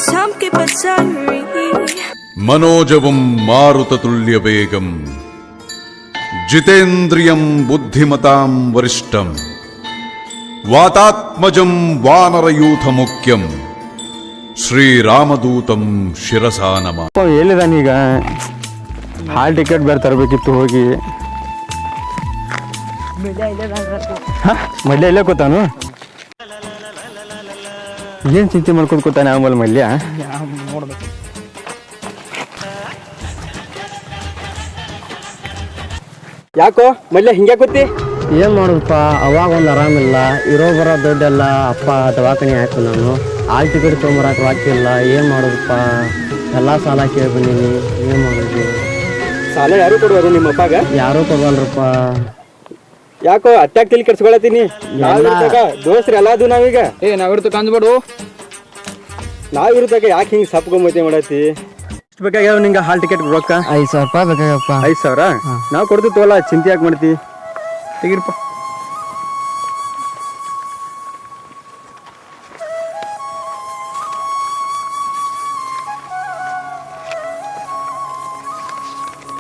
Samke Patsari मनोजवं मारुततुल्यवेगं जितेन्द्रियं बुद्धिमतां वरिष्ठं वातात्मजं वानरयूथमुख्यं ಶ್ರೀರಾಮದೂತಂ ಶಿರಸಾ ನಮಃ. ಎಲ್ಲಿದಾನೀಗ? Hall ticket ಬೇರೆ ತರಬೇಕಿತ್ತು ಹೋಗಿ. ಮಲ್ಯ ಇಲ್ಲೇ ಕೂತಾನು? ಏನು ಚಿಂತೆ ಮಾಡ್ಕೊಂಡು ಕೂತಾನೆ ಆಮೇಲೆ ಮಲ್ಯ? ಯಾಕೋ ಮಲ್ಯ ಹಿಂಗೆ ಕೂತಿ? ಏನು ಮಾಡೋದಪ್ಪ, ಅವಾಗ ಒಂದು ಆರಾಮಿಲ್ಲ, ಇರೋ ಬರೋ ದುಡ್ಡೆಲ್ಲ ಅಪ್ಪ ದವಾಖಾನೆ ಹಾಕು. ನಾನು ಆಲ್ ಟಿಕೆಟ್ ತೊಗೊಂಬರಕ್ಕೆ ಹಾಕಿಲ್ಲ. ಏನು ಮಾಡೋದಪ್ಪ, ಎಲ್ಲ ಸಾಲ ಕೇಳಿ ಬಂದೀನಿ. ಏನು ಮಾಡೋದು? ಸಾಲ ಯಾರು ಕೊಡುವರು ನಿಮ್ಮ ಅಪ್ಪಾಗ? ಯಾರೂ ಕೊಡವಲ್ರಪ್ಪ. ಯಾಕೋ ಅಟ್ಯಾಕ್ ತಿಳಿ ಕೆಡ್ಸ್ಕೊಳತೀನಿ? ದೋಸ್ತ್ರಿ ಎಲ್ಲ ಅದು ನಾವೀಗ ನಾವಿರ್ತಕ್ಕ ಅಂದ್ಬೇಡು. ನಾವಿರ್ತಾಗ ಯಾಕೆ ಹಿಂಗೆ ಸಪ್ಕೊಂಬತ್ತೆ ಮಾಡತ್ತಿ? ಎಷ್ಟು ಬೇಕಾಗ್ಯಾವ ನಿಂಗೆ ಹಾಲ್ ಟಿಕೆಟ್ ರೊಕ್ಕ? 5,000 ರೂಪಾಯಿ ಬೇಕಾಗಪ್ಪ. 5,000? ನಾವು ಕೊಡ್ತೀವಿ ತೋಲ, ಚಿಂತೆ ಯಾಕೆ ಮಾಡ್ತಿ? ತೆಗಿರಪ್ಪ.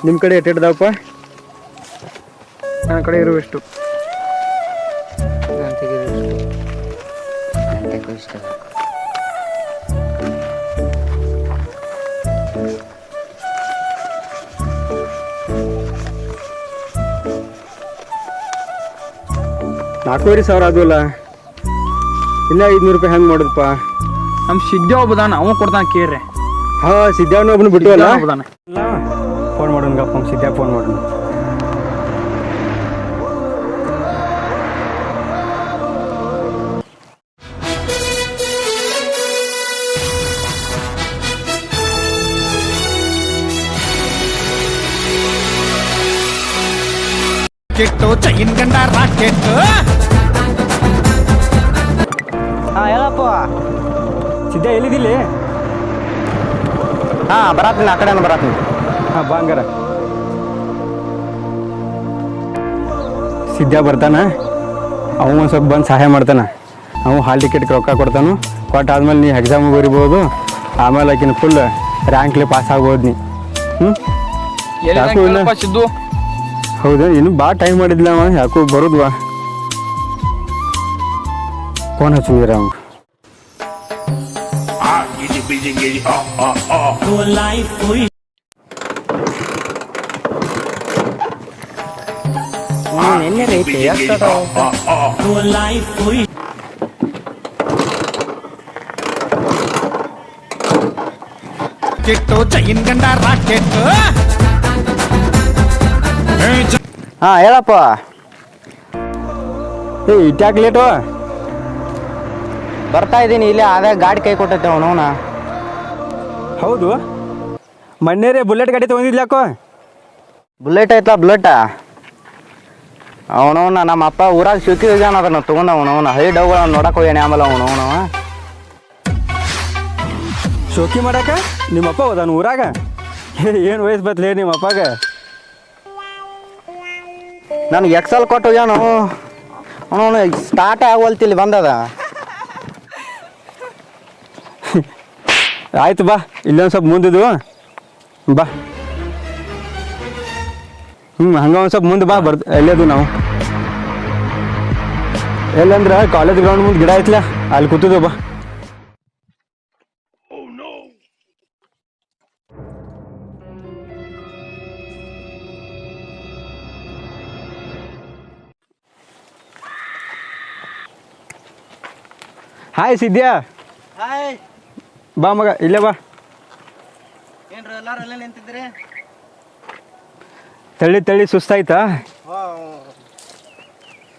ನಿಮ್ಮ ಕಡೆ ಎಟ್ಟಿಡ್ದಾವಪ್ಪ? ನನ್ನ ಕಡೆ ಇರುವಷ್ಟು. ನಾಲ್ಕೂವರೆ ಸಾವಿರ ಅದಲ್ಲ, ಇನ್ನ 500 ರೂಪಾಯಿ ಹೆಂಗೆ ಮಾಡೋದಪ್ಪ? ನಮ್ಮ ಸಿದ್ಧ ಒಬ್ಬದಾನ, ಅವ ಕೊಡ್ತಾನ ಕೇಳ್ರಿ. ಹಾ, ಸಿದ್ಧಾವನ್ನ ಒಬ್ಬನು ಬಿಟ್ಟವಲ್ಲ. ಒಬ್ಬದಾನ. ಫೋನ್ ಮಾಡೋಣ ಗಪ್ಪ, ಸಿದ್ಧ ಫೋನ್ ಮಾಡೋಣ. ಕೆಟ್ಟು ಚೈನ್ ಗಂಡ ರಾಕೆಟ್. ಹೇಳಪ್ಪ. ಸಿದ್ಧ ಎಲ್ಲಿದ್ದಿಲ್ಲ? ಬರತ್ತೀನಿ, ಆ ಕಡೆ ಬರತ್ತೀನಿ. ಬಾಂಗಾರ ಸಿದ್ಧ ಬರ್ತಾನ. ಅವ ಒಂದು ಸ್ವಲ್ಪ ಬಂದು ಸಹಾಯ ಮಾಡ್ತಾನ. ಅವು ಹಾಲ್ ಟಿಕೆಟ್ಗೆ ರೊಕ್ಕ ಕೊಡ್ತಾನು. ಕೊಟ್ಟಾದ್ಮೇಲೆ ನೀ ಎಕ್ಸಾಮ್ ಬರಿಬೋದು. ಆಮೇಲೆ ಆಕಿನ ಫುಲ್ ರ್ಯಾಂಕ್ಲಿ ಪಾಸ್ ಆಗ್ಬೋದು ನೀ. ಸಿದ್ದು ಹೌದಾ? ಇನ್ನು ಭಾಳ ಟೈಮ್ ಮಾಡಿದ್ಲ ಅವ. ಯಾಕೋ ಬರೋದ್ವಾ? ಫೋನ್ ಹಚ್ಚಿದ್ರ ಅವ. ನಿನ್ನೆ ರೈತೆ ಎಷ್ಟು ಕೆಟ್ಟು ಚೈನ್ ಗಂಡ ರಾಕೆಟ್. ಹೇಳಪ್ಪ. ಇಟ್ಯಾಕ್ ಲೇಟು? ಬರ್ತಾ ಇದ್ದೀನಿ, ಇಲ್ಲೇ ಅದೇ ಗಾಡಿ ಕೈ ಕೊಟ್ಟೈತೆ ಅವನವನ. ಹೌದು, ಮೊನ್ನೆ ಬುಲೆಟ್ ಗಾಡಿ ತೊಗೊಂಡಿದ್ಲಾಕೋ? ಬುಲೆಟ್ ಐತ್ಲಾ? ಬುಲೆಟ ಅವನವನ ನಮ್ಮ ಅಪ್ಪ ಊರಾಗ ಶಿವಕಿ ಹೋಗ್ಯಾನ, ಅದನ್ನ ತೊಗೊಂಡ ಅವನವನ ಹೈ ಡೌಗಳ ನೋಡಕ್ ಹೋಗ್ಯಾನೆ. ಆಮೇಲೆ ಅವನವನವ ಶೋಕಿ ಮಾಡಾಕ ನಿಮ್ಮಪ್ಪ ಹೋದಾನ ಊರಾಗ? ಏನು ವಯಸ್ಸು ಬತ್ಲೇ ನಿಮ್ಮ ಅಪ್ಪಾಗ? ನನಗೆ ಎಕ್ಸಲ್ ಕೊಟ್ಟು ಹೋಗ್ಯಾನ ಅವನವನು. ಸ್ಟಾರ್ಟ್ ಆಗೋಲ್ತಿಲ್ಲಿ ಬಂದದ. ಆಯ್ತು ಬಾ, ಇಲ್ಲೊಂದು ಸ್ವಲ್ಪ ಮುಂದಿದ್ದು ಬಾ. ಹಂಗ ಒಂದು ಸ್ವಲ್ಪ ಮುಂದೆ ಬಾ. ಎಲ್ಲದು ನಾವು ಎಲ್ಲಂದ್ರೆ ಕಾಲೇಜ್ ಗ್ರೌಂಡ್ ಮುಂದೆ ಗಿಡ ಐತ್ಲ, ಅಲ್ಲಿ ಕೂತಿದ್ವು ಬಾ. ಹಾಯ್ ಸಿದ್ಯಾ. ಬಾ ಮಗ, ಇಲ್ಲೇ ಬಾ. ತಳ್ಳಿ ತಳ್ಳಿ ಸುಸ್ತಾಯ್ತಾ?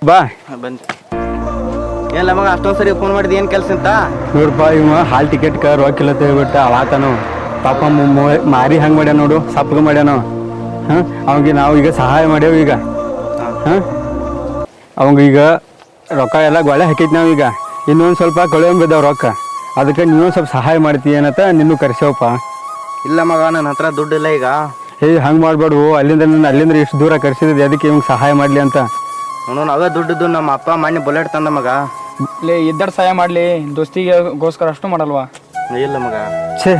ಬಾ. ಬಂದು ಎಲ್ಲ ಮಗ ಅಷ್ಟೊಂದು ಸರಿ ಫೋನ್ ಮಾಡಿದ್ ಏನು ಕೆಲಸ ಅಂತ? 100 ರೂಪಾಯಿ ಇವ ಹಾಲ್ ಟಿಕೆಟ್ಗೆ ರೊಕ್ಕಿಲ್ಲ ಹೇಳ್ಬಿಟ್ಟ ಅವಾತನು. ಪಾಪ ಮಾರಿ ಹಂಗೆ ಮಾಡ್ಯಾನ ನೋಡು, ಸಪ್ಪಗೆ ಮಾಡ್ಯಾನು. ಅವಂಗೆ ನಾವು ಈಗ ಸಹಾಯ ಮಾಡ್ಯಾವ. ಈಗ ಅವಂಗೀಗ ರೊಕ್ಕ ಎಲ್ಲ ಗೊಳೆ ಹಾಕೈತಿ. ನಾವೀಗ ಇನ್ನೊಂದು ಸ್ವಲ್ಪ ಕಳೆಯಂಬಿದ್ದಾವ ರೊಕ್ಕ. ಅದಕ್ಕೆ ನೀವೊಂದು ಸ್ವಲ್ಪ ಸಹಾಯ ಮಾಡ್ತೀಯನತ್ತ ನಿನ್ನೂ ಕರೆಸೇವಪ್ಪ. ಇಲ್ಲ ಮಗ, ನನ್ನ ಹತ್ರ ದುಡ್ಡಿಲ್ಲ ಈಗ. ಹಂಗೆ ಮಾಡ್ಬೇಡು. ಅಲ್ಲಿಂದ ಇಷ್ಟು ದೂರ ಕರೆಸಿದ್ದೆ, ಅದಕ್ಕೆ ಇವಂಗೆ ಸಹಾಯ ಮಾಡಲಿ ಅಂತ. ಅವನು ಅವೇ ದುಡ್ಡಿದ್ದು. ನಮ್ಮ ಅಪ್ಪ ಮಣ್ಣಿ ಬುಲೆಟ್ ತಂದ ಮಗ. ಇದ್ದರ್ ಸಹಾಯ ಮಾಡ್ಲಿ, ದೋಸ್ತಿಗೋಸ್ಕರ ಅಷ್ಟು ಮಾಡಲ್ವಾ? ಇಲ್ಲ ಮಗ. ಛೇ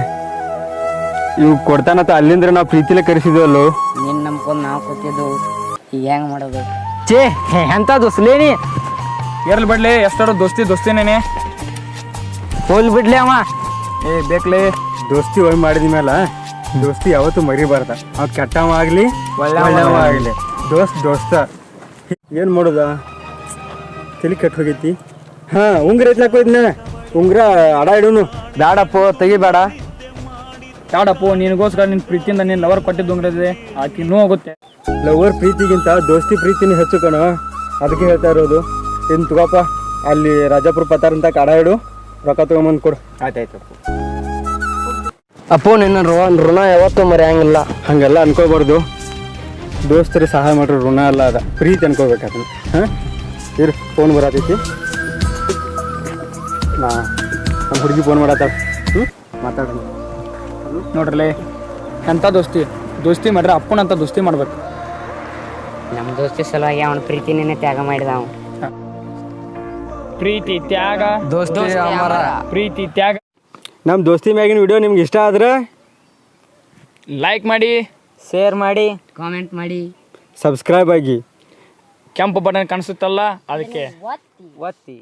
ಇವು ಕೊಡ್ತಾನತ್ತ ಅಲ್ಲಿಂದ್ರೆ ನಾವು ಪ್ರೀತಿಲೇ ಕರೆಸಿದ್ವಲ್ಲೋ. ನಿನ್ನ ನಂಬ್ಕೊಂಡು ನಾವು ಕೂತಿದ್ದು ಈಗ ಹೆಂಗೆ ಮಾಡೋದು? ಛೇ ಎಂತ ದೋಸ್ಲೇನಿ ಇರ್ಲಿ ಬಿಡ್ಲಿ, ಎಷ್ಟಾರು ದೋಸ್ತಿನೇನೆ. ಹೋಲ್ ಬಿಡ್ಲಿ ಅವ. ಬೇಕ್ಲಿ. ದೋಸ್ತಿ ಒಮ್ಮೆ ಮಾಡಿದ ಮೇಲೆ ದೋಸ್ತಿ ಯಾವತ್ತೂ ಮರಿಬಾರ್ದ. ಅವ್ ಕೆಟ್ಟವ ಆಗಲಿ ಒಳ್ಳೆವ ಆಗಲಿ, ದೋಸ್ತ. ಏನು ಮಾಡೋದ? ತಲೆ ಕೆಟ್ಟು ಹೋಗೈತಿ. ಹಾಂ, ಉಂಗ್ರ ಎತ್ಲಾಕ ಹೋಯ್ತನ. ಉಂಗ್ರ ಅಡ ಇಡೋನು. ಬೇಡಪ್ಪ, ತೆಗಿಬೇಡ. ಯಾಡಪ್ಪು, ನಿನಗೋಸ್ಕರ ನಿನ್ನ ಪ್ರೀತಿಯಿಂದ ನೀನು ಲವರ್ ಕೊಟ್ಟಿದ್ದು ಉಂಗ್ರದೆ ಆಕಿ ಇನ್ನೂ ಹೋಗುತ್ತೆ. ಲವರ್ ಪ್ರೀತಿಗಿಂತ ದೋಸ್ತಿ ಪ್ರೀತಿನೇ ಹೆಚ್ಚು ಕಣ. ಅದಕ್ಕೆ ಹೇಳ್ತಾ ಇರೋದು. ಇನ್ನು ತಗೋಪ್ಪ, ಅಲ್ಲಿ ರಾಜಾಪುರ ಪತ್ತಾರ ಅಂತ ಅಡ ಇಡು, ರೊಕ್ಕ ತೊಗೊಂಬಂದು ಕೊಡು. ಆಯ್ತಾಯ್ತು ಅಪ್ಪು, ನಿನ್ನ ಋಣ ಯಾವತ್ತೂ ಮರೆಯಂಗಿಲ್ಲ. ಹಾಗೆಲ್ಲ ಅನ್ಕೋಬಾರ್ದು. ದೋಸ್ತರಿಗೆ ಸಹಾಯ ಮಾಡ್ರಿ ಋಣ ಅಲ್ಲ, ಅದ ಪ್ರೀತಿ ಅನ್ಕೋಬೇಕಾದ್ರೆ. ಹಾಂ ಇರು, ಫೋನ್ ಬರತೈತಿ. ನಮ್ಮ ಹುಡುಗಿ ಫೋನ್ ಮಾಡತ್ತಾಳ. ಮಾತಾಡೋಣ. ನೋಡ್ರಲ್ಲೇ, ಎಂಥ ದೋಸ್ತಿ ಮಾಡ್ರೆ ಅಪ್ಪನಂತ ದೋಸ್ತಿ ಮಾಡ್ಬೇಕು. ನಮ್ಮ ದೋಸ್ತಿ ಸಲುವಾಗಿ ಅವನ ಪ್ರೀತಿನೇ ತ್ಯಾಗ ಮಾಡಿದ ಅವನು. ಪ್ರೀತಿ ತ್ಯಾಗ, ಪ್ರೀತಿ ತ್ಯಾಗ. ನಮ್ಮ ದೋಸ್ತಿ ಮ್ಯಾಗಿನ ವಿಡಿಯೋ ನಿಮ್ಗೆ ಇಷ್ಟ ಆದ್ರೆ ಲೈಕ್ ಮಾಡಿ, ಶೇರ್ ಮಾಡಿ, ಕಾಮೆಂಟ್ ಮಾಡಿ, ಸಬ್ಸ್ಕ್ರೈಬ್ ಆಗಿ. ಕೆಂಪು ಬಟನ್ ಕಾಣಿಸುತ್ತಲ್ಲ ಅದಕ್ಕೆ ಒತ್ತಿ.